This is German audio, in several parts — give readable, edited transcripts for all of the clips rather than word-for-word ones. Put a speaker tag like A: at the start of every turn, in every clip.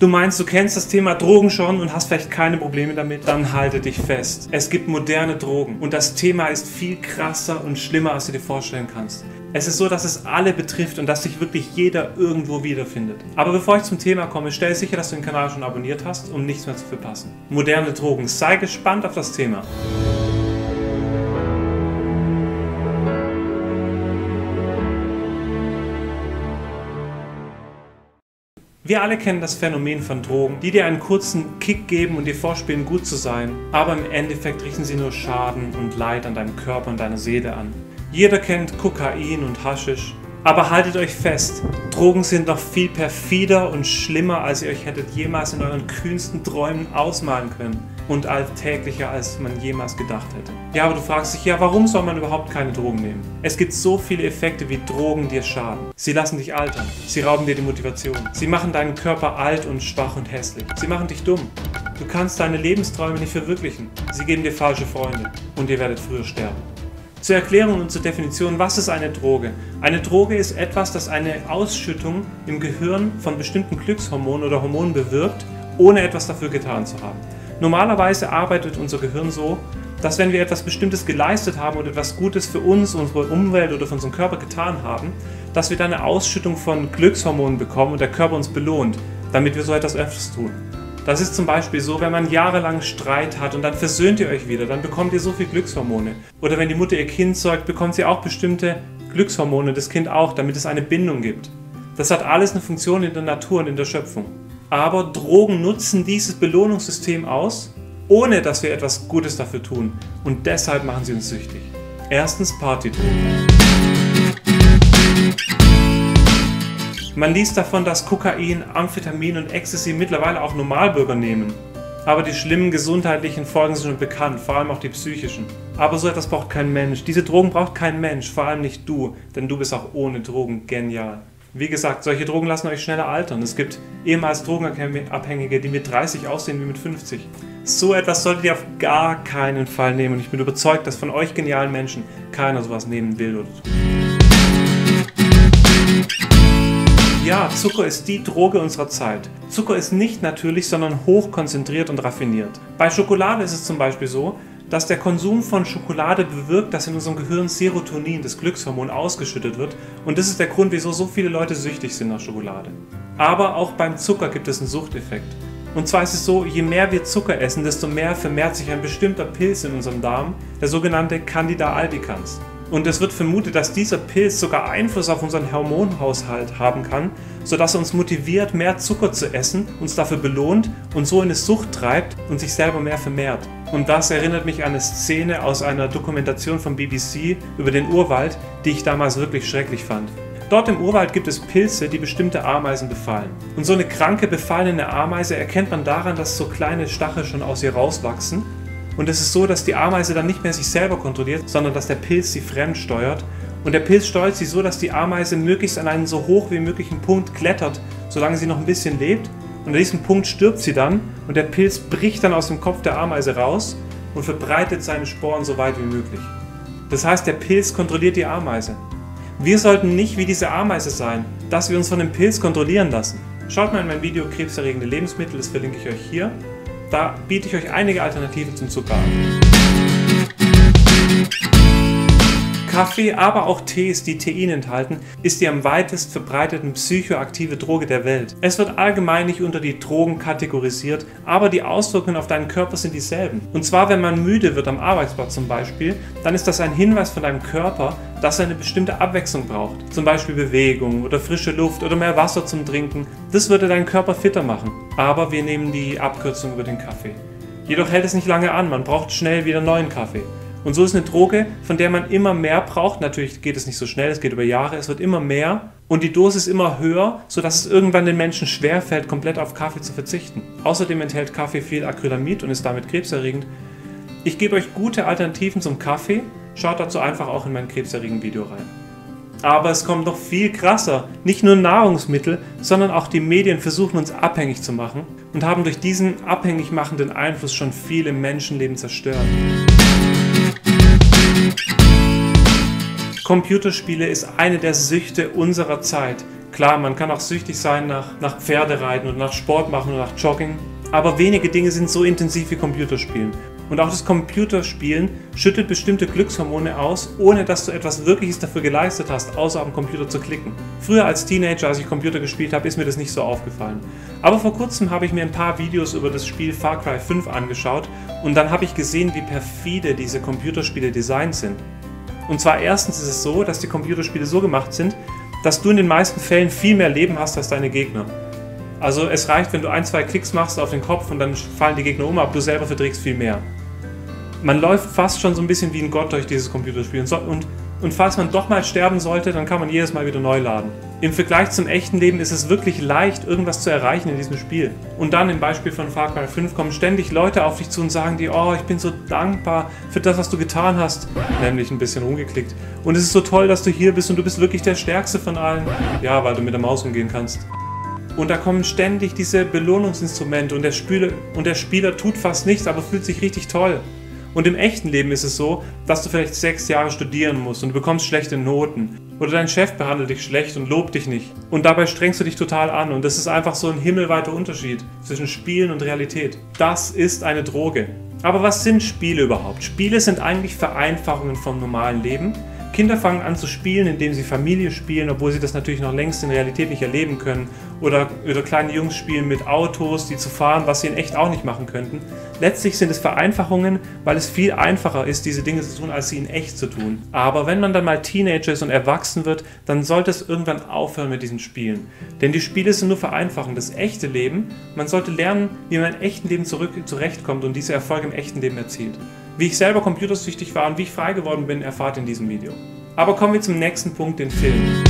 A: Du meinst, du kennst das Thema Drogen schon und hast vielleicht keine Probleme damit? Dann halte dich fest. Es gibt moderne Drogen und das Thema ist viel krasser und schlimmer, als du dir vorstellen kannst. Es ist so, dass es alle betrifft und dass sich wirklich jeder irgendwo wiederfindet. Aber bevor ich zum Thema komme, stell sicher, dass du den Kanal schon abonniert hast, um nichts mehr zu verpassen. Moderne Drogen. Sei gespannt auf das Thema. Wir alle kennen das Phänomen von Drogen, die dir einen kurzen Kick geben und dir vorspielen, gut zu sein, aber im Endeffekt richten sie nur Schaden und Leid an deinem Körper und deiner Seele an. Jeder kennt Kokain und Haschisch, aber haltet euch fest, Drogen sind noch viel perfider und schlimmer, als ihr euch hättet jemals in euren kühnsten Träumen ausmalen können und alltäglicher, als man jemals gedacht hätte. Ja, aber du fragst dich, ja, warum soll man überhaupt keine Drogen nehmen? Es gibt so viele Effekte, wie Drogen dir schaden. Sie lassen dich altern, sie rauben dir die Motivation, sie machen deinen Körper alt und schwach und hässlich, sie machen dich dumm. Du kannst deine Lebensträume nicht verwirklichen, sie geben dir falsche Freunde und ihr werdet früher sterben. Zur Erklärung und zur Definition, was ist eine Droge? Eine Droge ist etwas, das eine Ausschüttung im Gehirn von bestimmten Glückshormonen oder Hormonen bewirkt, ohne etwas dafür getan zu haben. Normalerweise arbeitet unser Gehirn so, dass wenn wir etwas Bestimmtes geleistet haben oder etwas Gutes für uns, unsere Umwelt oder für unseren Körper getan haben, dass wir dann eine Ausschüttung von Glückshormonen bekommen und der Körper uns belohnt, damit wir so etwas öfters tun. Das ist zum Beispiel so, wenn man jahrelang Streit hat und dann versöhnt ihr euch wieder, dann bekommt ihr so viel Glückshormone. Oder wenn die Mutter ihr Kind säugt, bekommt sie auch bestimmte Glückshormone, das Kind auch, damit es eine Bindung gibt. Das hat alles eine Funktion in der Natur und in der Schöpfung. Aber Drogen nutzen dieses Belohnungssystem aus, ohne dass wir etwas Gutes dafür tun. Und deshalb machen sie uns süchtig. Erstens Partydrogen. Man liest davon, dass Kokain, Amphetamin und Ecstasy mittlerweile auch Normalbürger nehmen. Aber die schlimmen gesundheitlichen Folgen sind schon bekannt, vor allem auch die psychischen. Aber so etwas braucht kein Mensch. Diese Drogen braucht kein Mensch, vor allem nicht du, denn du bist auch ohne Drogen genial. Wie gesagt, solche Drogen lassen euch schneller altern. Es gibt ehemals Drogenabhängige, die mit 30 aussehen wie mit 50. So etwas solltet ihr auf gar keinen Fall nehmen und ich bin überzeugt, dass von euch genialen Menschen keiner sowas nehmen will oder tut. Ja, Zucker ist die Droge unserer Zeit. Zucker ist nicht natürlich, sondern hochkonzentriert und raffiniert. Bei Schokolade ist es zum Beispiel so, dass der Konsum von Schokolade bewirkt, dass in unserem Gehirn Serotonin, das Glückshormon, ausgeschüttet wird. Und das ist der Grund, wieso so viele Leute süchtig sind nach Schokolade. Aber auch beim Zucker gibt es einen Suchteffekt. Und zwar ist es so, je mehr wir Zucker essen, desto mehr vermehrt sich ein bestimmter Pilz in unserem Darm, der sogenannte Candida albicans. Und es wird vermutet, dass dieser Pilz sogar Einfluss auf unseren Hormonhaushalt haben kann, sodass er uns motiviert, mehr Zucker zu essen, uns dafür belohnt und so in eine Sucht treibt und sich selber mehr vermehrt. Und das erinnert mich an eine Szene aus einer Dokumentation vom BBC über den Urwald, die ich damals wirklich schrecklich fand. Dort im Urwald gibt es Pilze, die bestimmte Ameisen befallen. Und so eine kranke, befallene Ameise erkennt man daran, dass so kleine Stacheln schon aus ihr rauswachsen. Und es ist so, dass die Ameise dann nicht mehr sich selber kontrolliert, sondern dass der Pilz sie fremd steuert. Und der Pilz steuert sie so, dass die Ameise möglichst an einen so hoch wie möglichen Punkt klettert, solange sie noch ein bisschen lebt. Und an diesem Punkt stirbt sie dann und der Pilz bricht dann aus dem Kopf der Ameise raus und verbreitet seine Sporen so weit wie möglich. Das heißt, der Pilz kontrolliert die Ameise. Wir sollten nicht wie diese Ameise sein, dass wir uns von dem Pilz kontrollieren lassen. Schaut mal in mein Video Krebserregende Lebensmittel, das verlinke ich euch hier. Da biete ich euch einige Alternativen zum Zucker an. Kaffee, aber auch Tees, die Tein enthalten, ist die am weitest verbreiteten psychoaktive Droge der Welt. Es wird allgemein nicht unter die Drogen kategorisiert, aber die Auswirkungen auf deinen Körper sind dieselben. Und zwar, wenn man müde wird am Arbeitsplatz zum Beispiel, dann ist das ein Hinweis von deinem Körper, dass er eine bestimmte Abwechslung braucht. Zum Beispiel Bewegung oder frische Luft oder mehr Wasser zum Trinken. Das würde deinen Körper fitter machen. Aber wir nehmen die Abkürzung über den Kaffee. Jedoch hält es nicht lange an, man braucht schnell wieder neuen Kaffee. Und so ist eine Droge, von der man immer mehr braucht. Natürlich geht es nicht so schnell, es geht über Jahre, es wird immer mehr und die Dosis immer höher, sodass es irgendwann den Menschen schwerfällt, komplett auf Kaffee zu verzichten. Außerdem enthält Kaffee viel Acrylamid und ist damit krebserregend. Ich gebe euch gute Alternativen zum Kaffee, schaut dazu einfach auch in mein krebserregend Video rein. Aber es kommt noch viel krasser. Nicht nur Nahrungsmittel, sondern auch die Medien versuchen uns abhängig zu machen und haben durch diesen abhängig machenden Einfluss schon viele Menschenleben zerstört. Computerspiele ist eine der Süchte unserer Zeit. Klar, man kann auch süchtig sein nach Pferdereiten und nach Sport machen und nach Jogging, aber wenige Dinge sind so intensiv wie Computerspielen. Und auch das Computerspielen schüttet bestimmte Glückshormone aus, ohne dass du etwas Wirkliches dafür geleistet hast, außer am Computer zu klicken. Früher als Teenager, als ich Computer gespielt habe, ist mir das nicht so aufgefallen. Aber vor kurzem habe ich mir ein paar Videos über das Spiel Far Cry 5 angeschaut und dann habe ich gesehen, wie perfide diese Computerspiele designt sind. Und zwar erstens ist es so, dass die Computerspiele so gemacht sind, dass du in den meisten Fällen viel mehr Leben hast als deine Gegner. Also es reicht, wenn du 1-2 Klicks machst auf den Kopf und dann fallen die Gegner um, aber du selber verträgst viel mehr. Man läuft fast schon so ein bisschen wie ein Gott durch dieses Computerspiel und falls man doch mal sterben sollte, dann kann man jedes Mal wieder neu laden. Im Vergleich zum echten Leben ist es wirklich leicht, irgendwas zu erreichen in diesem Spiel. Und dann im Beispiel von Far Cry 5 kommen ständig Leute auf dich zu und sagen dir, oh, ich bin so dankbar für das, was du getan hast. Nämlich ein bisschen rumgeklickt. Und es ist so toll, dass du hier bist und du bist wirklich der Stärkste von allen. Ja, weil du mit der Maus umgehen kannst. Und da kommen ständig diese Belohnungsinstrumente und der Spieler tut fast nichts, aber fühlt sich richtig toll. Und im echten Leben ist es so, dass du vielleicht 6 Jahre studieren musst und du bekommst schlechte Noten. Oder dein Chef behandelt dich schlecht und lobt dich nicht. Und dabei strengst du dich total an und das ist einfach so ein himmelweiter Unterschied zwischen Spielen und Realität. Das ist eine Droge. Aber was sind Spiele überhaupt? Spiele sind eigentlich Vereinfachungen vom normalen Leben. Kinder fangen an zu spielen, indem sie Familie spielen, obwohl sie das natürlich noch längst in Realität nicht erleben können. Oder kleine Jungs spielen mit Autos, die zu fahren, was sie in echt auch nicht machen könnten. Letztlich sind es Vereinfachungen, weil es viel einfacher ist, diese Dinge zu tun, als sie in echt zu tun. Aber wenn man dann mal Teenager ist und erwachsen wird, dann sollte es irgendwann aufhören mit diesen Spielen. Denn die Spiele sind nur Vereinfachungen. Das echte Leben, man sollte lernen, wie man im echten Leben zurechtkommt und diese Erfolge im echten Leben erzielt. Wie ich selber computersüchtig war und wie ich frei geworden bin, erfahrt ihr in diesem Video. Aber kommen wir zum nächsten Punkt, den Film.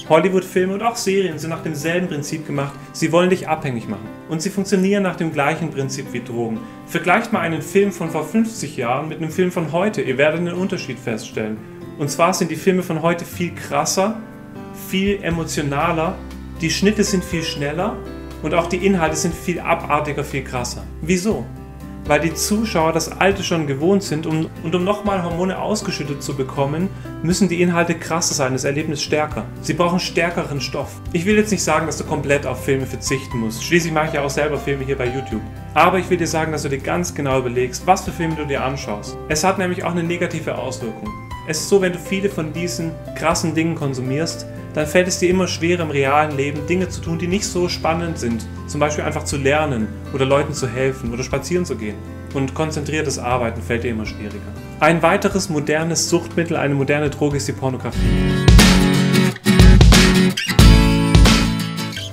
A: Hollywood-Filme und auch Serien sind nach demselben Prinzip gemacht. Sie wollen dich abhängig machen. Und sie funktionieren nach dem gleichen Prinzip wie Drogen. Vergleicht mal einen Film von vor 50 Jahren mit einem Film von heute. Ihr werdet einen Unterschied feststellen. Und zwar sind die Filme von heute viel krasser, viel emotionaler, die Schnitte sind viel schneller und auch die Inhalte sind viel abartiger, viel krasser. Wieso? Weil die Zuschauer das Alte schon gewohnt sind und um nochmal Hormone ausgeschüttet zu bekommen, müssen die Inhalte krasser sein, das Erlebnis stärker. Sie brauchen stärkeren Stoff. Ich will jetzt nicht sagen, dass du komplett auf Filme verzichten musst. Schließlich mache ich ja auch selber Filme hier bei YouTube. Aber ich will dir sagen, dass du dir ganz genau überlegst, was für Filme du dir anschaust. Es hat nämlich auch eine negative Auswirkung. Es ist so, wenn du viele von diesen krassen Dingen konsumierst, dann fällt es dir immer schwerer im realen Leben Dinge zu tun, die nicht so spannend sind. Zum Beispiel einfach zu lernen oder Leuten zu helfen oder spazieren zu gehen. Und konzentriertes Arbeiten fällt dir immer schwieriger. Ein weiteres modernes Suchtmittel, eine moderne Droge ist die Pornografie.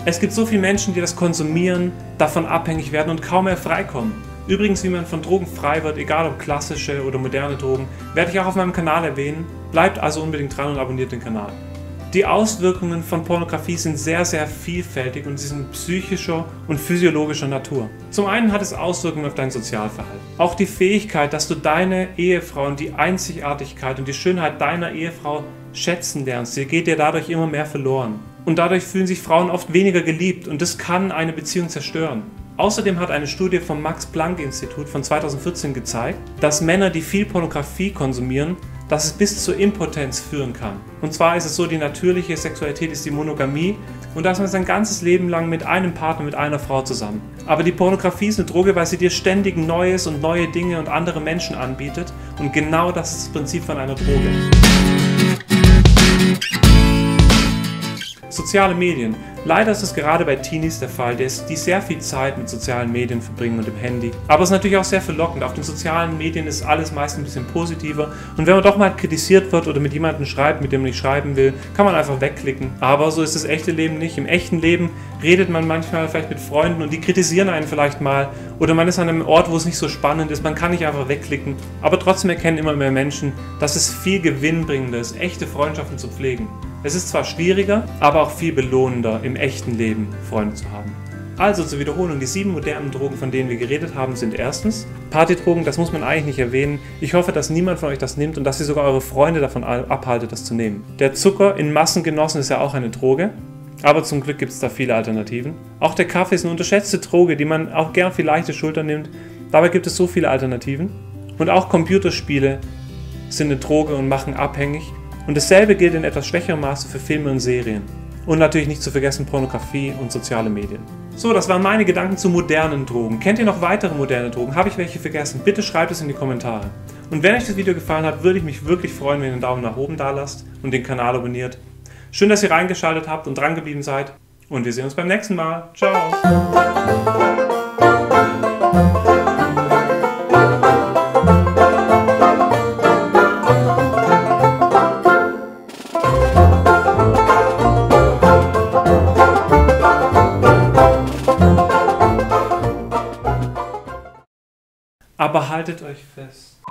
A: Es gibt so viele Menschen, die das konsumieren, davon abhängig werden und kaum mehr freikommen. Übrigens, wie man von Drogen frei wird, egal ob klassische oder moderne Drogen, werde ich auch auf meinem Kanal erwähnen. Bleibt also unbedingt dran und abonniert den Kanal. Die Auswirkungen von Pornografie sind sehr, sehr vielfältig und sie sind psychischer und physiologischer Natur. Zum einen hat es Auswirkungen auf dein Sozialverhalten. Auch die Fähigkeit, dass du deine Ehefrau und die Einzigartigkeit und die Schönheit deiner Ehefrau schätzen lernst, die geht dir dadurch immer mehr verloren. Und dadurch fühlen sich Frauen oft weniger geliebt und das kann eine Beziehung zerstören. Außerdem hat eine Studie vom Max-Planck-Institut von 2014 gezeigt, dass Männer, die viel Pornografie konsumieren, dass es bis zur Impotenz führen kann. Und zwar ist es so, die natürliche Sexualität ist die Monogamie und da ist man sein ganzes Leben lang mit einem Partner, mit einer Frau zusammen. Aber die Pornografie ist eine Droge, weil sie dir ständig Neues und neue Dinge und andere Menschen anbietet und genau das ist das Prinzip von einer Droge. Soziale Medien. Leider ist es gerade bei Teenies der Fall, die sehr viel Zeit mit sozialen Medien verbringen und dem Handy. Aber es ist natürlich auch sehr verlockend. Auf den sozialen Medien ist alles meist ein bisschen positiver. Und wenn man doch mal kritisiert wird oder mit jemandem schreibt, mit dem man nicht schreiben will, kann man einfach wegklicken. Aber so ist das echte Leben nicht. Im echten Leben redet man manchmal vielleicht mit Freunden und die kritisieren einen vielleicht mal. Oder man ist an einem Ort, wo es nicht so spannend ist. Man kann nicht einfach wegklicken. Aber trotzdem erkennen immer mehr Menschen, dass es viel gewinnbringender ist, echte Freundschaften zu pflegen. Es ist zwar schwieriger, aber auch viel belohnender, im echten Leben Freunde zu haben. Also zur Wiederholung, die 7 modernen Drogen, von denen wir geredet haben, sind erstens Partydrogen, das muss man eigentlich nicht erwähnen. Ich hoffe, dass niemand von euch das nimmt und dass ihr sogar eure Freunde davon abhaltet, das zu nehmen. Der Zucker in Massen genossen ist ja auch eine Droge, aber zum Glück gibt es da viele Alternativen. Auch der Kaffee ist eine unterschätzte Droge, die man auch gern auf die leichte Schulter nimmt. Dabei gibt es so viele Alternativen. Und auch Computerspiele sind eine Droge und machen abhängig. Und dasselbe gilt in etwas schwächerem Maße für Filme und Serien. Und natürlich nicht zu vergessen Pornografie und soziale Medien. So, das waren meine Gedanken zu modernen Drogen. Kennt ihr noch weitere moderne Drogen? Habe ich welche vergessen? Bitte schreibt es in die Kommentare. Und wenn euch das Video gefallen hat, würde ich mich wirklich freuen, wenn ihr einen Daumen nach oben da lasst und den Kanal abonniert. Schön, dass ihr reingeschaltet habt und dran geblieben seid. Und wir sehen uns beim nächsten Mal. Ciao! Aber haltet euch fest.